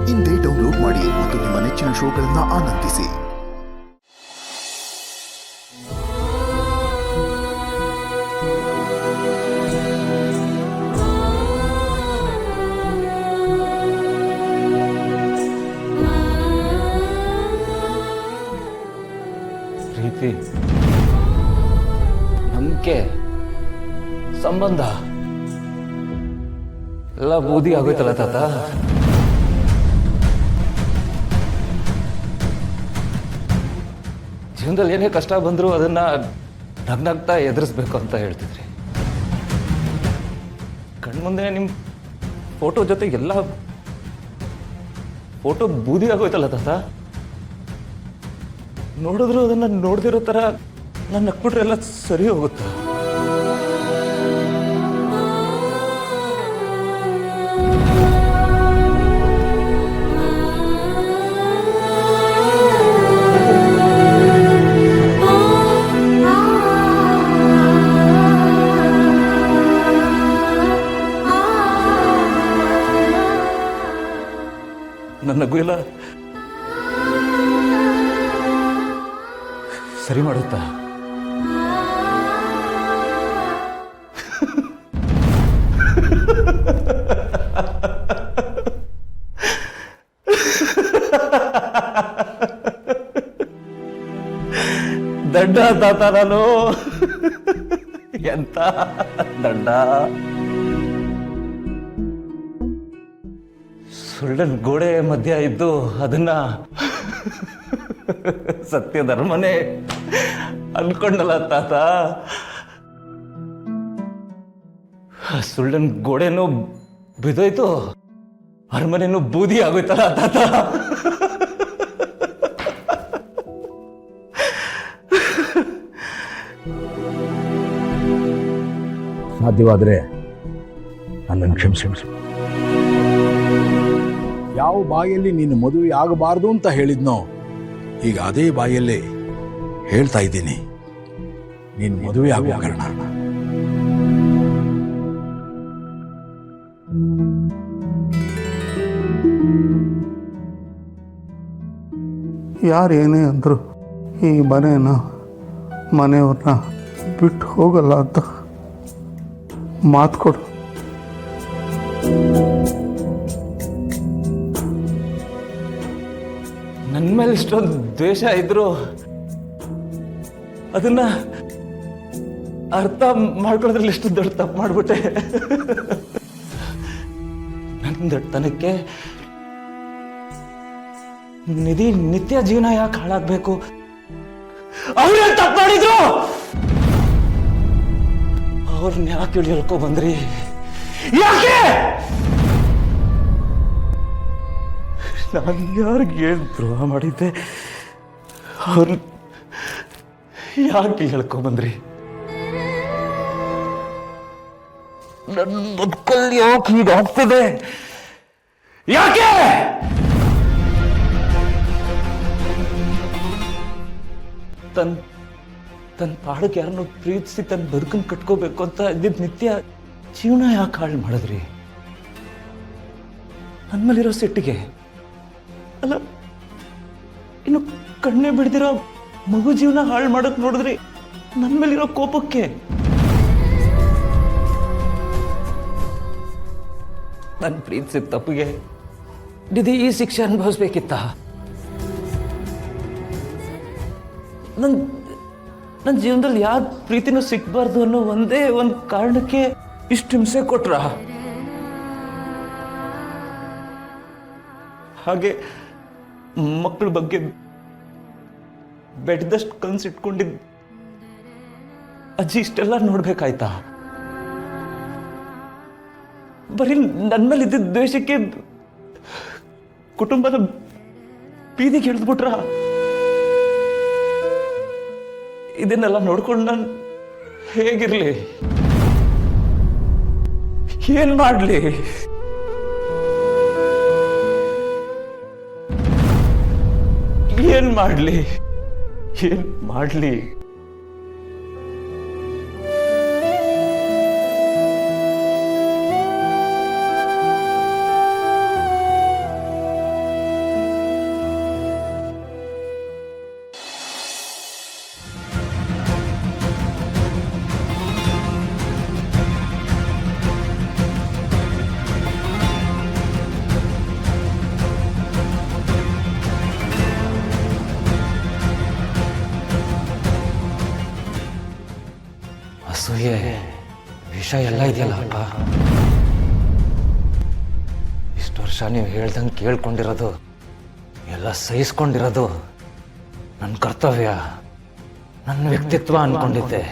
ಇಂದೇ ಡೌನ್ಲೋಡ್ ಮಾಡಿ ಮತ್ತು ನಿಮ್ಮ ನೆಚ್ಚಿನ ಶೋಗಳನ್ನು ಆನಂದಿಸಿ. ಪ್ರೀತಿ, ನಂಬಿಕೆ, ಸಂಬಂಧ ಎಲ್ಲ ಬೂದಿ ಆಗೋಯ್ತಲ್ಲ ತಾತ. ಜೀವನದಲ್ಲಿ ಏನೇ ಕಷ್ಟ ಬಂದರೂ ಅದನ್ನ ನಗ್ನಗ್ತಾ ಎದುರಿಸ್ಬೇಕು ಅಂತ ಹೇಳ್ತಿದ್ರಿ. ಕಣ್ಮುಂದೆ ನಿಮ್ಮ ಫೋಟೋ ಜೊತೆ ಎಲ್ಲ ಫೋಟೋ ಬೂದಿ ಆಗೋಯ್ತಲ್ಲ ತಾತ. ನೋಡಿದ್ರು ಅದನ್ನ ನೋಡ್ದಿರೋ ಥರ ನಾನು ನಕ್ಬಿಟ್ರೆ ಎಲ್ಲ ಸರಿ ಹೋಗುತ್ತಾ? ನನ್ನ ನಗು ಎಲ್ಲ ಸರಿ ಮಾಡುತ್ತಾ? ದಡ್ಡ ತಾತ ನಾನು, ಎಂತ ದಡ್ಡ. ಸುಳ್ಳನ್ ಗೋಡೆ ಮಧ್ಯ ಇದ್ದು ಅದನ್ನ ಸತ್ಯ ಧರ್ಮನೇ ಅನ್ಕೊಂಡಲ್ಲ ತಾತ. ಸುಳ್ಳನ್ ಗೋಡೆನೂ ಬಿದ್ದೋಯ್ತು, ಅರಮನೆನೂ ಬೂದಿ ಆಗೋಯ್ತಲ್ಲ ತಾತ. ಸಾಧ್ಯವಾದರೆ ನನ್ನನ್ನು ಕ್ಷಮಿಸಿ. ಯಾವ ಬಾಯಲ್ಲಿ ನೀನು ಮದುವೆ ಆಗಬಾರ್ದು ಅಂತ ಹೇಳಿದ್ನೋ ಈಗ ಅದೇ ಬಾಯಲ್ಲೇ ಹೇಳ್ತಾ ಇದ್ದೀನಿ, ನೀನು ಮದುವೆ ಆಗುವ ಕಾರಣ. ಯಾರೇನೇ ಅಂದರು ಈ ಮನೆಯವ್ರನ್ನ ಬಿಟ್ಟು ಹೋಗಲ್ಲ ಅಂತ ಮಾತು ಕೊಡು. ನನ್ನ ಮೇಲೆ ಇಷ್ಟೊಂದು ದ್ವೇಷ ಇದ್ರು ಅದನ್ನ ಅರ್ಥ ಮಾಡ್ಕೊಳ್ಳೋದ್ರಲ್ಲಿ ಎಷ್ಟು ದೊಡ್ಡ ತಪ್ಪು ಮಾಡ್ಬಿಟ್ಟೆ. ನನ್ನ ದೊಡ್ಡತನಕ್ಕೆ ನಿಧಿ ನಿತ್ಯ ಜೀವನ ಯಾಕೆ ಹಾಳಾಗ್ಬೇಕು? ಅವ್ರೇನ್ ತಪ್ಪು ಮಾಡಿದ್ರು? ಅವ್ರನ್ನ ಯಾಕೆ ಹೇಳ್ಕೊ ಬಂದ್ರಿ? ಯಾಕೆ ನಾನು ಯಾರಿಗೆ ದ್ರೋಹ ಮಾಡಿದ್ದೆ? ಅವ್ರ ಯಾಕೆ ಹೇಳ್ಕೊಂಬಂದ್ರಿ? ನನ್ನ ಬದುಕಲ್ಲಿ ಯಾಕೆ ಹೀಗಾಗ್ತದೆ? ಯಾಕೆ? ತನ್ನ ಪಾಡಕ್ಕೆ ಯಾರನ್ನು ಪ್ರೀತಿಸಿ ತನ್ನ ಬದುಕನ್ನು ಕಟ್ಕೋಬೇಕು ಅಂತ ಇದ್ದಿದ್ದು ನಿತ್ಯ ಜೀವನ ಯಾಕೆ ಹಾಳು ಮಾಡಿದ್ರಿ? ನನ್ನ ಮೇಲಿರೋ ಸಿಟ್ಟಿಗೆ ಅಲ್ಲ, ಇನ್ನು ಕಣ್ಣೆ ಬಿಡ್ದಿರೋ ಮಗು ಜೀವನ ಹಾಳು ಮಾಡಕ್ ನೋಡಿದ್ರಿ ನನ್ನ ಮೇಲಿರೋ ಕೋಪಕ್ಕೆ. ನನ್ನ ಪ್ರೀತಿಸಿದ ತಪ್ಪಿಗೆ ನಿಧಿ ಈ ಶಿಕ್ಷೆ ಅನುಭವಿಸ್ಬೇಕಿತ್ತ? ನನ್ನ ಜೀವನದಲ್ಲಿ ಯಾವ ಪ್ರೀತಿನೂ ಸಿಕ್ಬಾರ್ದು ಅನ್ನೋ ಒಂದೇ ಒಂದು ಕಾರಣಕ್ಕೆ ಇಷ್ಟು ಹಿಂಸೆ ಕೊಟ್ರ? ಹಾಗೆ ಮಕ್ಕಳ ಬಗ್ಗೆ ಬೆಡ್ದಷ್ಟು ಕನ್ಸಿಟ್ಕೊಂಡಿದ್ದ ಅಜ್ಜಿ ಇಷ್ಟೆಲ್ಲ ನೋಡ್ಬೇಕಾಯ್ತಾ? ಬರೀ ನನ್ನ ಮೇಲೆ ಇದ್ದಿದ್ದ ದ್ವೇಷಕ್ಕೆ ಕುಟುಂಬದ ಬೀದಿಗೆ ಎಳೆದ್ಬಿಟ್ರ? ಇದನ್ನೆಲ್ಲ ನೋಡ್ಕೊಂಡು ನಾನು ಹೇಗಿರ್ಲಿ? ಏನ್ ಮಾಡ್ಲಿ? ಏನ್ ಮಾಡ್ಲಿ? ಅಸೂಯೆ ವಿಷ ಎಲ್ಲ ಇದೆಯಲ್ಲ ಅಪ್ಪ. ಇಷ್ಟು ವರ್ಷ ನೀವು ಹೇಳ್ದಂಗೆ ಕೇಳ್ಕೊಂಡಿರೋದು, ಎಲ್ಲ ಸಹಿಸ್ಕೊಂಡಿರೋದು ನನ್ನ ಕರ್ತವ್ಯ, ನನ್ನ ವ್ಯಕ್ತಿತ್ವ ಅನ್ಕೊಂಡಿದ್ದೆ.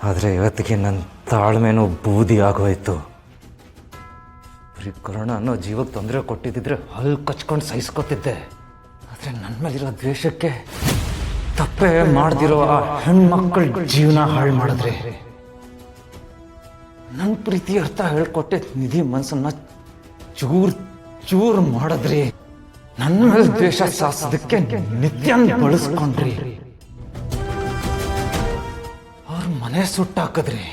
ಆದರೆ ಇವತ್ತಿಗೆ ನನ್ನ ತಾಳ್ಮೆನೂ ಬೂದಿ ಆಗೋಯ್ತು. ಬರೀ ಕೊರೋನಾ ಅನ್ನೋ ಜೀವಕ್ಕೆ ತೊಂದರೆ ಕೊಟ್ಟಿದ್ದಿದ್ರೆ ಹಲ್ಲು ಕಚ್ಕೊಂಡು ಸಹಿಸ್ಕೊತಿದ್ದೆ. ಆದರೆ ನನ್ನ ಮೇಲಿರೋ ದ್ವೇಷಕ್ಕೆ ತಪ್ಪೇ ಮಾಡ್ದಿರೋ ಆ ಹೆಣ್ಮಕ್ಳ ಜೀವನ ಹಾಳು ಮಾಡಿದ್ರೆ, ನನ್ನ ಪ್ರೀತಿ ಅರ್ಥ ಹೇಳ್ಕೊಟ್ಟೆ ನಿಧಿ ಮನಸ್ಸನ್ನ ಚೂರ್ ಮಾಡಿದ್ರಿ. ನನ್ನ ಮೇಲೆ ದ್ವೇಷ ಸಾಸೋದಕ್ಕೆ ನಿತ್ಯ ಬಳಸ್ಕೊಂಡ್ರಿ. ಅವ್ರ ಮನೆ ಸುಟ್ಟಾಕಿದ್ರಿ.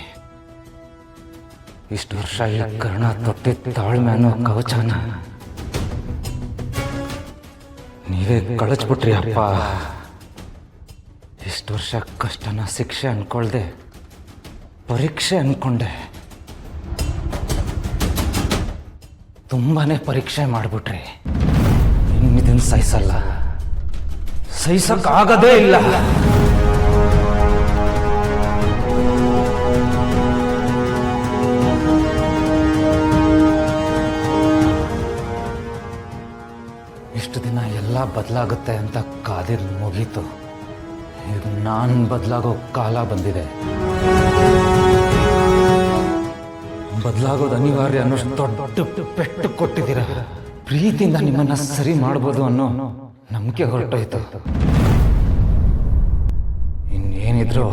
ಇಷ್ಟು ವರ್ಷ ಈ ಕರ್ಣ ತೊಟ್ಟಿದ್ದ ತಾಳ್ಮೆ ಅನ್ನೋ ಕವಚನ ನೀವೇ ಕಳಚ್ಬಿಟ್ರಿ ಅಪ್ಪ. ಇಷ್ಟು ವರ್ಷ ಕಷ್ಟನ ಶಿಕ್ಷೆ ಅನ್ಕೊಳ್ದೆ ಪರೀಕ್ಷೆ ಅನ್ಕೊಂಡೆ. ತುಂಬಾನೇ ಪರೀಕ್ಷೆ ಮಾಡಿಬಿಟ್ರಿ. ಇನ್ನಿದನ್ನು ಸಹಿಸಲ್ಲ, ಸಹಿಸಕ್ಕಾಗದೇ ಇಲ್ಲ. ಇಷ್ಟು ದಿನ ಎಲ್ಲ ಬದಲಾಗುತ್ತೆ ಅಂತ ಕಾದಿರ್ ಮುಗೀತು. ಈಗ ನಾನು ಬದಲಾಗೋ ಕಾಲ ಬಂದಿದೆ. ಬದಲಾಗೋದು ಅನಿವಾರ್ಯ ಅನ್ನೋಷ್ಟು ದೊಡ್ಡ ಪೆಟ್ಟು ಕೊಟ್ಟಿದ್ದೀರ. ಪ್ರೀತಿಯಿಂದ ನಿಮ್ಮನ್ನ ಸರಿ ಮಾಡ್ಬೋದು ಅನ್ನೋ ನಂಬಿಕೆ ಹೊರಟೋಯ್ತು. ಇನ್ನೇನಿದ್ರು